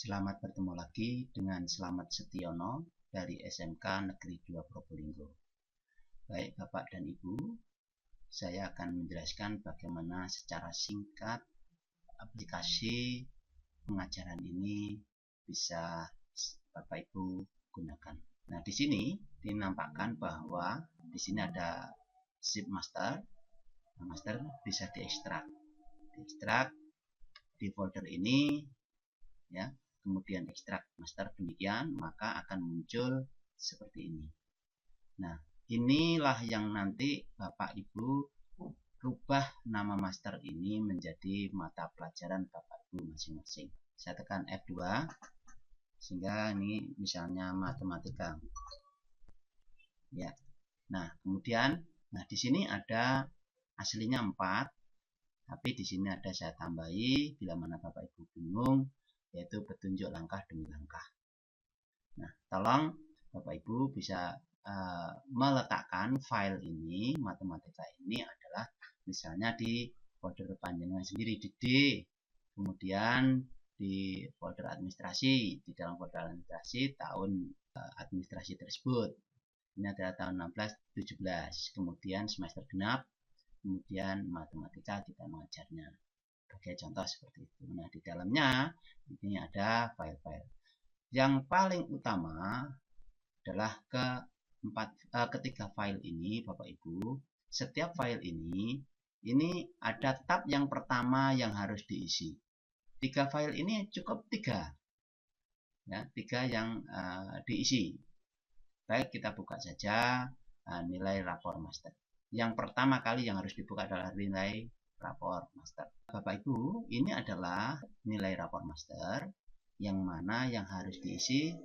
Selamat bertemu lagi dengan Slamet Setiono dari SMK Negeri 2 Probolinggo. Baik Bapak dan Ibu, saya akan menjelaskan bagaimana secara singkat aplikasi pengajaran ini bisa Bapak Ibu gunakan. Nah, di sini dinampakkan bahwa di sini ada zip master. Master bisa diekstrak di folder ini, ya. Kemudian ekstrak master demikian, maka akan muncul seperti ini. Nah, inilah yang nanti Bapak Ibu rubah nama master ini menjadi mata pelajaran Bapak Ibu masing-masing. Saya tekan F2 sehingga ini misalnya matematika. Ya. Nah, kemudian di sini ada aslinya 4, tapi di sini ada saya tambahi bila mana Bapak Ibu bingung, yaitu petunjuk langkah demi langkah. Nah, tolong Bapak Ibu bisa meletakkan file ini, matematika ini adalah misalnya di folder panjangnya sendiri di D, kemudian di folder administrasi, di dalam folder administrasi tahun administrasi tersebut. Ini adalah tahun 16-17, kemudian semester genap, kemudian matematika kita mengajarnya. Sebagai contoh seperti itu. Nah, di dalamnya ini ada file-file. Yang paling utama adalah ketiga file ini, Bapak Ibu. Setiap file ini ada tab yang pertama yang harus diisi. 3 file ini cukup 3, ya, 3 yang diisi. Baik, kita buka saja nilai rapor master. Yang pertama kali yang harus dibuka adalah nilai rapor master. Bapak Ibu, ini adalah nilai rapor master yang mana yang harus diisi.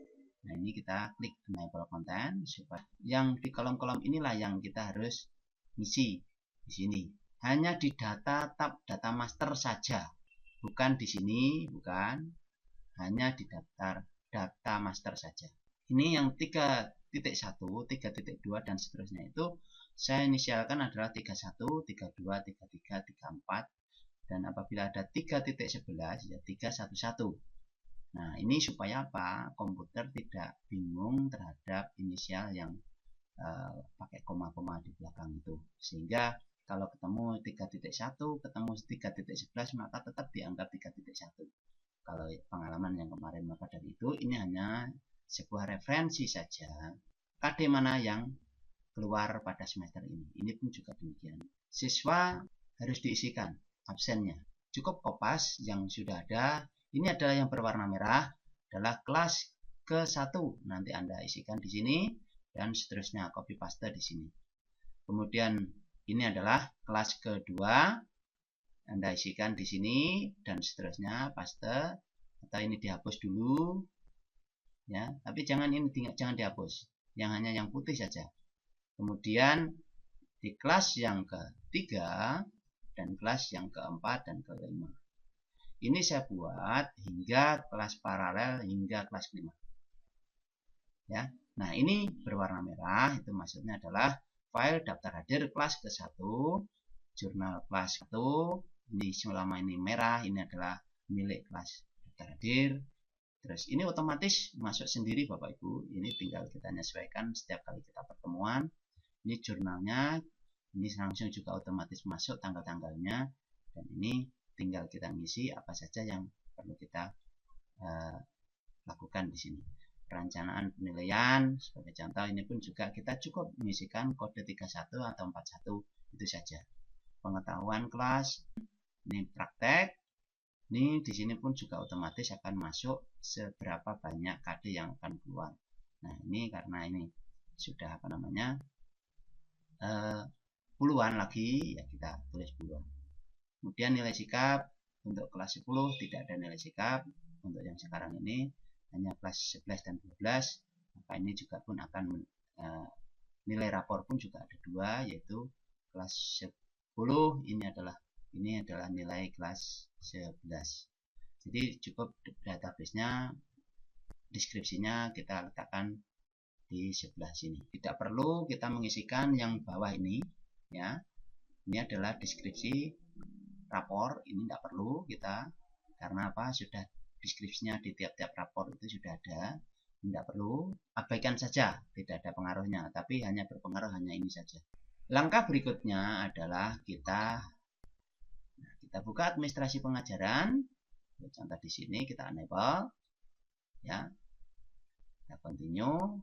Nah, ini kita klik enable content. Yang di kolom-kolom inilah yang kita harus isi di sini. Hanya di data tab data master saja, bukan di sini, bukan. Hanya di daftar data master saja. Ini yang 3.1, 3.2 dan seterusnya itu saya inisialkan adalah 31, 32, 33, 34, dan apabila ada 3.11 ya 311. Nah, ini supaya apa? Komputer tidak bingung terhadap inisial yang pakai koma-koma di belakang itu. Sehingga kalau ketemu 3.1, ketemu 3.11 maka tetap dianggap 3.1. Kalau pengalaman yang kemarin, maka dari itu ini hanya sebuah referensi saja. KD mana yang keluar pada semester ini. Ini pun juga demikian. Siswa harus diisikan absennya. Cukup kopas yang sudah ada. Ini adalah yang berwarna merah, adalah kelas ke-1. Nanti Anda isikan di sini dan seterusnya copy paste di sini. Kemudian ini adalah kelas ke-2. Anda isikan di sini dan seterusnya paste, atau ini dihapus dulu. Ya, tapi jangan dihapus. Yang hanya yang putih saja. Kemudian di kelas yang ke-3 dan kelas yang ke-4 dan ke-5. Ini saya buat hingga kelas paralel hingga kelas 5. Ya. Nah, ini berwarna merah, itu maksudnya adalah file daftar hadir kelas ke-1, jurnal kelas 1. Ini selama ini merah, ini adalah milik kelas daftar hadir. Terus ini otomatis masuk sendiri Bapak Ibu. Ini tinggal kita menyesuaikan setiap kali kita pertemuan. Ini jurnalnya, ini langsung juga otomatis masuk tanggal-tanggalnya, dan ini tinggal kita ngisi apa saja yang perlu kita lakukan di sini. Perencanaan penilaian sebagai contoh, ini pun juga kita cukup mengisikan kode 31 atau 41, itu saja. Pengetahuan kelas, ini praktek. Ini di sini pun juga otomatis akan masuk seberapa banyak KD yang akan keluar. Nah, ini karena ini sudah puluhan lagi, ya kita tulis puluhan. Kemudian nilai sikap untuk kelas 10 tidak ada nilai sikap. Untuk yang sekarang ini hanya kelas 11 dan 12. Maka ini juga pun akan nilai rapor pun juga ada 2, yaitu kelas 10 ini adalah nilai kelas 11. Jadi cukup database-nya, deskripsinya kita letakkan di sebelah sini. Tidak perlu kita mengisikan yang bawah ini, ya. Ini adalah deskripsi rapor, ini tidak perlu kita, karena apa? Sudah deskripsinya di tiap-tiap rapor itu sudah ada. Tidak perlu, abaikan saja, tidak ada pengaruhnya, tapi hanya berpengaruh hanya ini saja. Langkah berikutnya adalah kita buka administrasi pengajaran. Contoh di sini kita enable, ya, kita continue.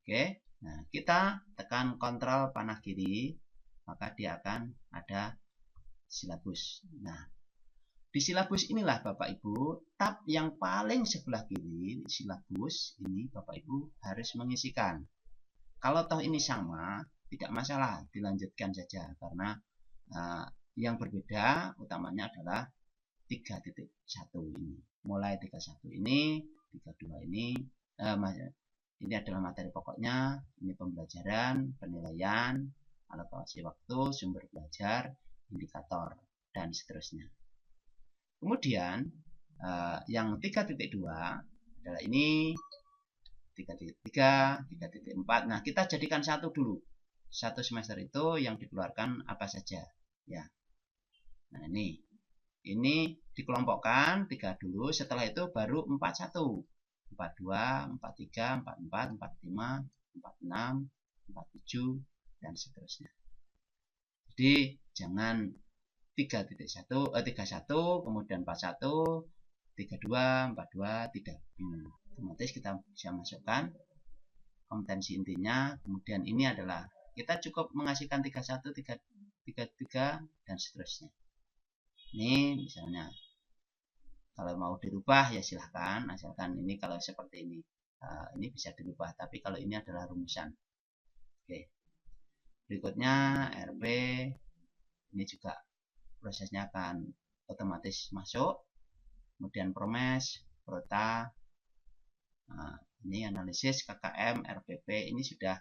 Oke, nah kita tekan kontrol panah kiri, maka dia akan ada silabus. Nah, di silabus inilah Bapak Ibu, tab yang paling sebelah kiri, silabus ini Bapak Ibu harus mengisikan. Kalau toh ini sama, tidak masalah, dilanjutkan saja, karena yang berbeda utamanya adalah 3.1 ini. Mulai 31 ini, 32 ini, ini adalah materi pokoknya, ini pembelajaran, penilaian, alokasi waktu, sumber belajar, indikator, dan seterusnya. Kemudian yang 3.2 adalah ini 3.3, 3.4. Nah, kita jadikan satu dulu. Satu semester itu yang dikeluarkan apa saja, ya. Nah, ini dikelompokkan 3 dulu, setelah itu baru 41, 42, 43, 44, 45, 46, 47, dan seterusnya. Jadi jangan 31, kemudian 41, 32, 42, tidak. Otomatis kita bisa masukkan kompetensi intinya. Kemudian ini adalah kita cukup mengasihkan 31, 33, dan seterusnya. Ini misalnya kalau mau dirubah ya silahkan, asalkan ini kalau seperti ini bisa dirubah, tapi kalau ini adalah rumusan. Oke. Berikutnya RB, ini juga prosesnya akan otomatis masuk. Kemudian Promes, Prota, nah, ini analisis KKM, RPP, ini sudah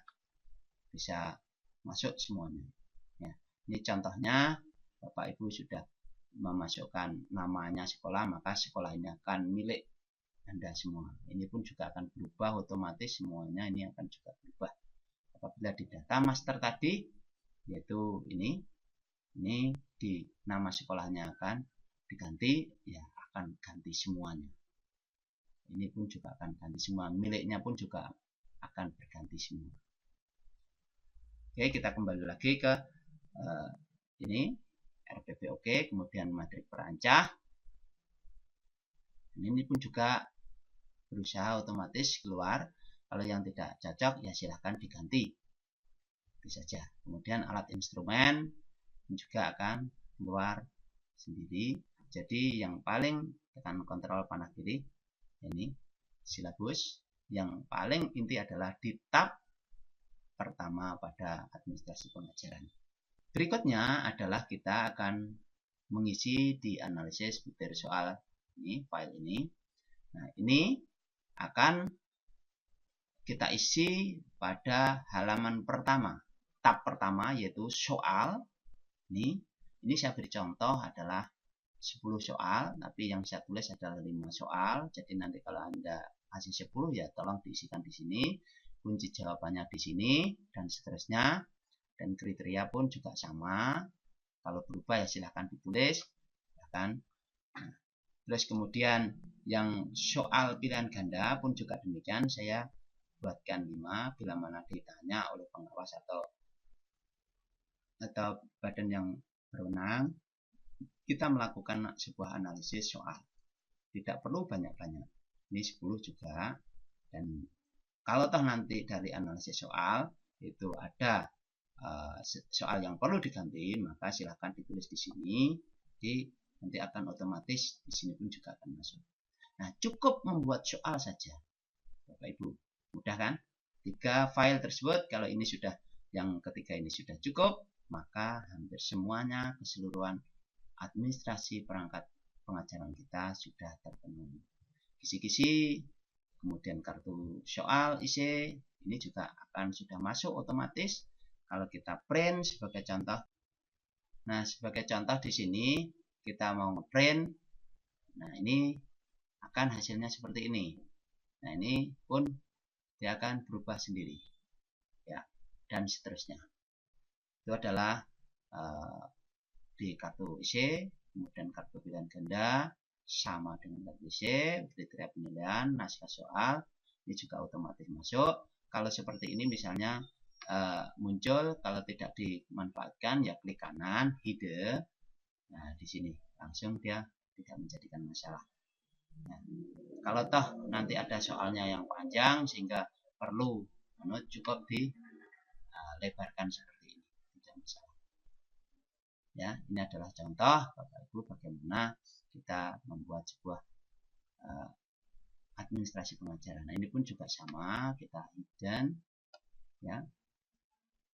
bisa masuk semuanya. Ya, ini contohnya Bapak Ibu sudah memasukkan namanya sekolah, maka sekolah ini akan milik Anda semua. Ini pun juga akan berubah otomatis, semuanya ini akan juga berubah. Apabila di data master tadi, yaitu ini di nama sekolahnya akan diganti, ya akan ganti semuanya. Ini pun juga akan ganti semua, miliknya pun juga akan berganti semua. Oke, kita kembali lagi ke ini RPP oke, kemudian matrik perancah. Ini pun juga berusaha otomatis keluar. Kalau yang tidak cocok ya silahkan diganti, itu saja. Kemudian alat instrumen juga akan keluar sendiri. Jadi yang paling tekan kontrol panah kiri, ini silabus. Yang paling inti adalah di tab pertama pada administrasi pengajaran. Berikutnya adalah kita akan mengisi di analisis butir soal ini, file ini. Nah, ini akan kita isi pada halaman pertama, tab pertama yaitu soal. Ini saya beri contoh adalah 10 soal, tapi yang saya tulis adalah 5 soal. Jadi nanti kalau Anda kasih 10 ya tolong diisikan di sini. Kunci jawabannya di sini dan seterusnya. Dan kriteria pun juga sama. Kalau berubah ya silahkan ditulis. Nah, terus kemudian yang soal pilihan ganda pun juga demikian. Saya buatkan 5 bila mana ditanya oleh pengawas atau badan yang berwenang, kita melakukan sebuah analisis soal. Tidak perlu banyak-banyak. Ini 10 juga. Dan kalau toh nanti dari analisis soal itu ada soal yang perlu diganti, maka silahkan ditulis di sini. Jadi nanti akan otomatis di sini pun juga akan masuk. Nah, cukup membuat soal saja, Bapak Ibu. Mudah kan? 3 file tersebut, kalau ini sudah, yang ketiga ini sudah cukup, maka hampir semuanya keseluruhan administrasi perangkat pengajaran kita sudah terpenuhi. Kisi-kisi, kemudian kartu soal isi, ini juga akan sudah masuk otomatis. Kalau kita print sebagai contoh, nah sebagai contoh di sini kita mau ngeprint, nah ini akan hasilnya seperti ini. Nah ini pun dia akan berubah sendiri, ya, dan seterusnya. Itu adalah di kartu IC, kemudian kartu pilihan ganda, sama dengan WC, kriteria penilaian, naskah soal, ini juga otomatis masuk. Kalau seperti ini misalnya muncul, kalau tidak dimanfaatkan ya klik kanan, hide. Nah, di sini langsung dia tidak menjadikan masalah. Nah, kalau toh nanti ada soalnya yang panjang sehingga perlu cukup dilebarkan seperti ini, tidak masalah. Ya, ini adalah contoh Bapak Ibu bagaimana kita membuat sebuah administrasi pengajaran. Nah, ini pun juga sama, kita hidden, ya,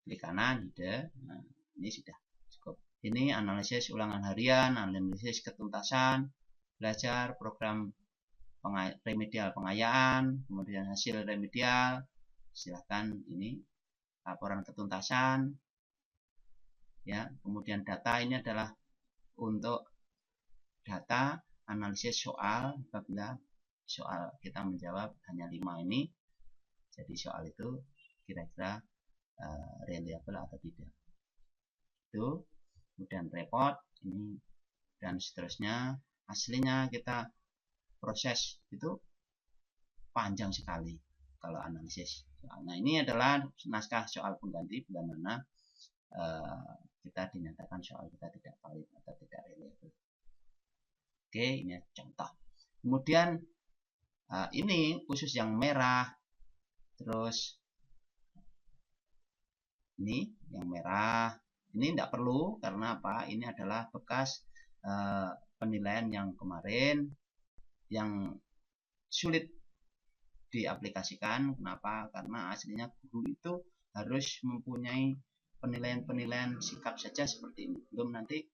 klik kanan, hide. Nah, ini sudah cukup. Ini analisis ulangan harian, analisis ketuntasan, belajar program remedial pengayaan, kemudian hasil remedial. Silahkan ini laporan ketuntasan, ya. Kemudian data ini adalah untuk data analisis soal apabila soal kita menjawab hanya 5 ini, jadi soal itu kira-kira reliable atau tidak. Itu kemudian report ini dan seterusnya. Aslinya kita proses itu panjang sekali kalau analisis soal. Nah, ini adalah naskah soal pengganti bila mana kita dinyatakan soal kita tidak valid atau tidak reliable. Oke, ini contoh. Kemudian ini khusus yang merah, terus ini yang merah, ini tidak perlu karena apa? Ini adalah bekas penilaian yang kemarin yang sulit diaplikasikan. Kenapa? Karena aslinya guru itu harus mempunyai penilaian-penilaian sikap saja seperti ini, belum nanti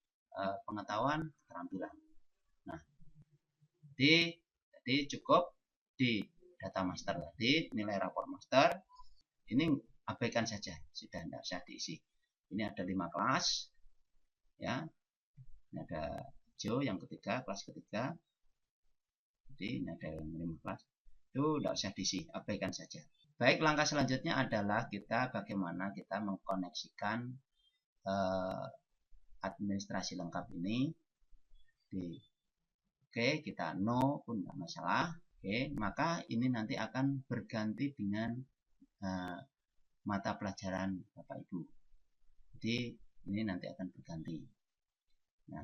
pengetahuan keterampilan. Nah, jadi cukup di data master tadi, nilai rapor master ini abaikan saja, sudah tidak usah diisi. Ini ada 5 kelas, ya. Ini ada hijau yang ketiga, kelas ketiga. Jadi ini ada 5 kelas, itu tidak usah diisi, abaikan saja. Baik, langkah selanjutnya adalah kita bagaimana kita mengkoneksikan administrasi lengkap ini di Oke, kita no pun tidak masalah. Oke, maka ini nanti akan berganti dengan mata pelajaran Bapak Ibu. Jadi ini nanti akan berganti. Nah,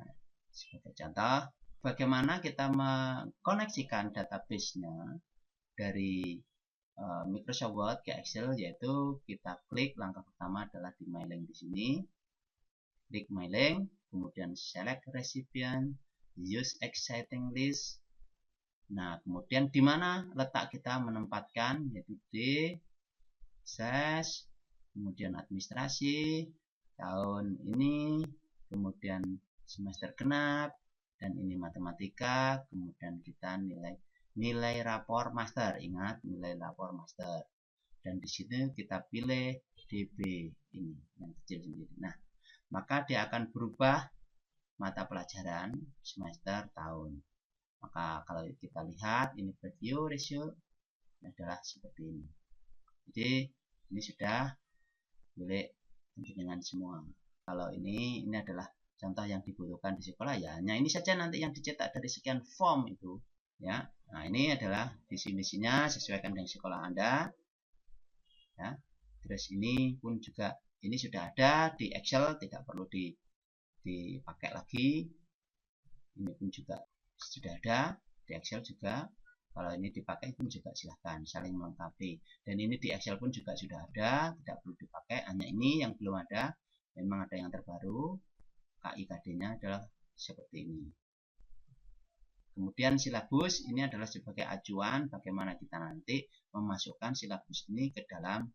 sebagai contoh, bagaimana kita mengkoneksikan database-nya dari Microsoft Word ke Excel, yaitu kita klik langkah pertama adalah di My Link di sini. Klik My Link, kemudian select recipient, use exciting list. Nah, kemudian di mana letak kita menempatkan, yaitu di ses, kemudian administrasi, tahun ini, kemudian semester genap, dan ini matematika, kemudian kita nilai rapor master. Ingat, nilai rapor master. Dan di sini kita pilih DB ini yang kecil sendiri. Nah, maka dia akan berubah mata pelajaran semester tahun. Maka kalau kita lihat ini preview ratio adalah seperti ini. Jadi ini sudah milik dengan semua. Kalau ini adalah contoh yang dibutuhkan di sekolah, ya hanya ini saja nanti yang dicetak dari sekian form itu, ya. Nah, ini adalah visi-misinya sesuaikan dengan sekolah Anda, ya. Terus ini pun juga ini sudah ada di Excel, tidak perlu dipakai lagi. Ini pun juga sudah ada di Excel juga. Kalau ini dipakai pun juga silahkan, saling melengkapi. Dan ini di Excel pun juga sudah ada, tidak perlu dipakai. Hanya ini yang belum ada, memang ada yang terbaru. KIKD-nya adalah seperti ini. Kemudian silabus ini adalah sebagai acuan bagaimana kita nanti memasukkan silabus ini ke dalam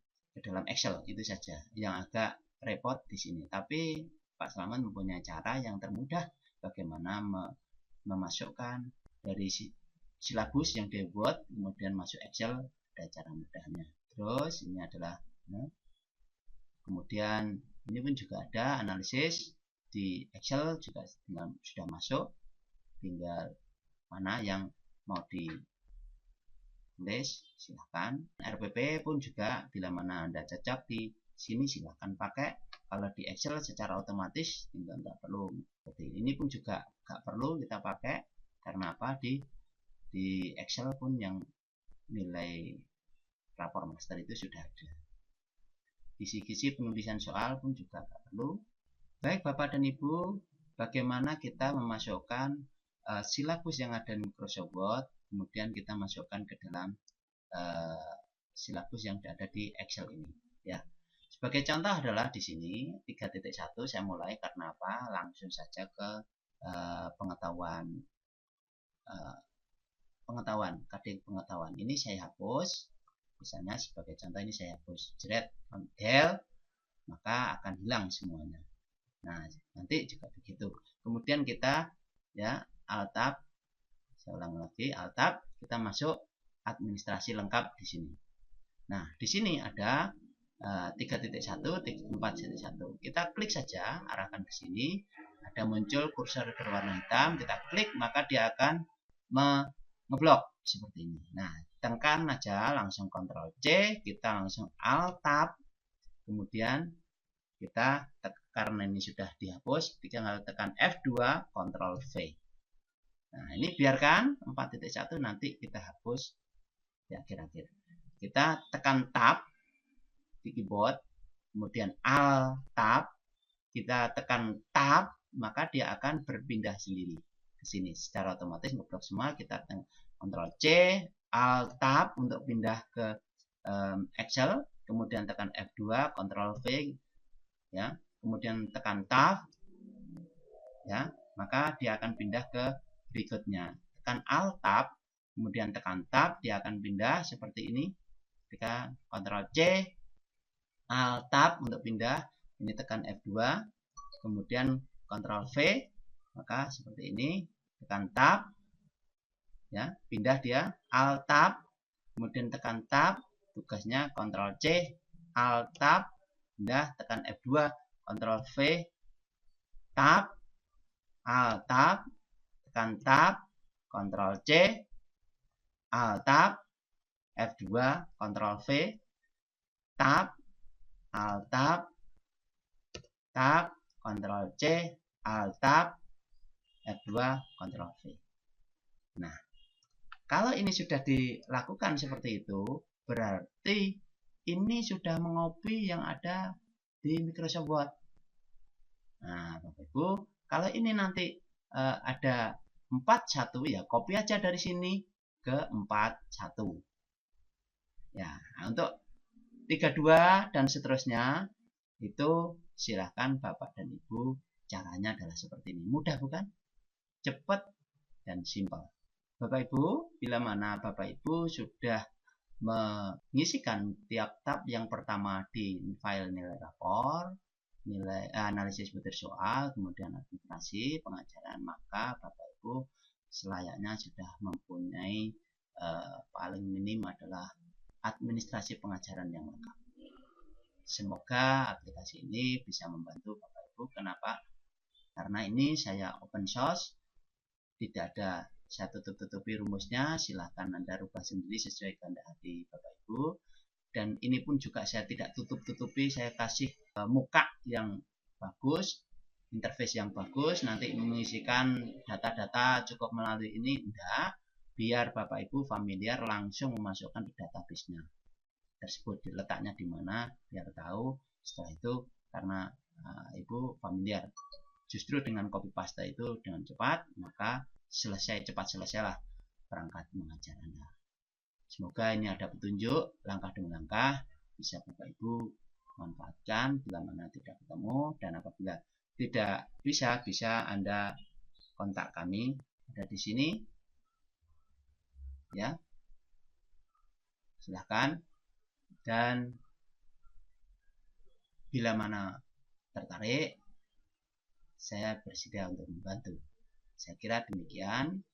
Excel, itu saja. Yang agak repot di sini. Tapi Pak Slamet mempunyai cara yang termudah bagaimana memasukkan dari silabus yang dia buat kemudian masuk Excel, ada cara mudahnya. Terus ini adalah kemudian ini pun juga ada analisis di Excel juga sudah masuk, tinggal mana yang mau ditulis silahkan. RPP pun juga bila mana Anda cocok di sini silahkan pakai. Kalau di Excel secara otomatis tinggal nggak perlu seperti ini pun juga nggak perlu kita pakai Karena apa? Di Excel pun yang nilai rapor master itu sudah ada. Kisi-kisi penulisan soal pun juga nggak perlu. Baik Bapak dan Ibu, bagaimana kita memasukkan silabus yang ada di Microsoft Word, kemudian kita masukkan ke dalam silabus yang ada di Excel ini. Ya, sebagai contoh adalah di sini 3.1 saya mulai karena apa? Langsung saja ke pengetahuan kadang pengetahuan. Ini saya hapus. Misalnya sebagai contoh ini saya hapus jeret del, maka akan hilang semuanya. Nah, nanti juga begitu. Kemudian kita ya Alt Tab, saya ulang lagi Alt Tab, kita masuk administrasi lengkap di sini. Nah, di sini ada 3.1, 4.1. Kita klik saja, arahkan ke sini. Ada muncul kursor berwarna hitam, kita klik maka dia akan ngeblok seperti ini. Nah, tekan aja langsung Ctrl C, kita langsung Alt Tab, kemudian kita karena ini sudah dihapus, tinggal tekan F2, Ctrl V. Nah, ini biarkan 4.1 nanti kita hapus di akhir-akhir. Kita tekan Tab di keyboard, kemudian Alt Tab, kita tekan Tab, maka dia akan berpindah sendiri ke sini secara otomatis ngeblok semua. Kita tekan Ctrl C, Alt Tab untuk pindah ke Excel, kemudian tekan F2, Ctrl V, ya, kemudian tekan Tab, ya, maka dia akan pindah ke berikutnya. Tekan Alt Tab, kemudian tekan Tab, dia akan pindah seperti ini. Tekan Ctrl C, Alt Tab untuk pindah. Ini tekan F2, kemudian Ctrl V, maka seperti ini. Tekan Tab, ya, pindah dia. Alt Tab, kemudian tekan Tab, tugasnya Ctrl C, Alt Tab, pindah, tekan F2, Ctrl V, Tab, Alt Tab, tekan Tab, Ctrl C, Alt Tab, F2, Ctrl V, Tab, Alt Tab, Tab, Ctrl C, Alt Tab, F2, Ctrl V. Nah, kalau ini sudah dilakukan seperti itu, berarti ini sudah mengopi yang ada di Microsoft Word. Nah, Bapak Ibu, kalau ini nanti ada 41, ya copy aja dari sini ke 41. Ya, nah, untuk 32 dan seterusnya itu silahkan Bapak dan Ibu, caranya adalah seperti ini. Mudah bukan? Cepat dan simpel. Bapak Ibu, bila mana Bapak Ibu sudah mengisikan tiap tab yang pertama di file nilai rapor, nilai analisis butir soal, kemudian administrasi pengajaran, maka Bapak Ibu selayaknya sudah mempunyai paling minim adalah administrasi pengajaran yang lengkap. Semoga aplikasi ini bisa membantu Bapak Ibu. Kenapa? Karena ini saya open source, tidak ada saya tutup-tutupi rumusnya, silahkan Anda rubah sendiri sesuai kehendak hati Bapak Ibu. Dan ini pun juga saya tidak tutup-tutupi, saya kasih muka yang bagus, interface yang bagus, nanti mengisikan data-data cukup melalui ini, enggak, biar Bapak Ibu familiar langsung memasukkan di database-nya tersebut, letaknya di mana, biar tahu. Setelah itu, karena Ibu familiar, justru dengan copy paste itu dengan cepat, maka cepat selesailah perangkat mengajar Anda. Semoga ini ada petunjuk langkah demi langkah, bisa Bapak Ibu manfaatkan bila mana tidak ketemu, dan apabila tidak bisa Anda kontak kami, ada di sini, ya, silahkan. Dan bila mana tertarik, saya bersedia untuk membantu. Saya kira demikian.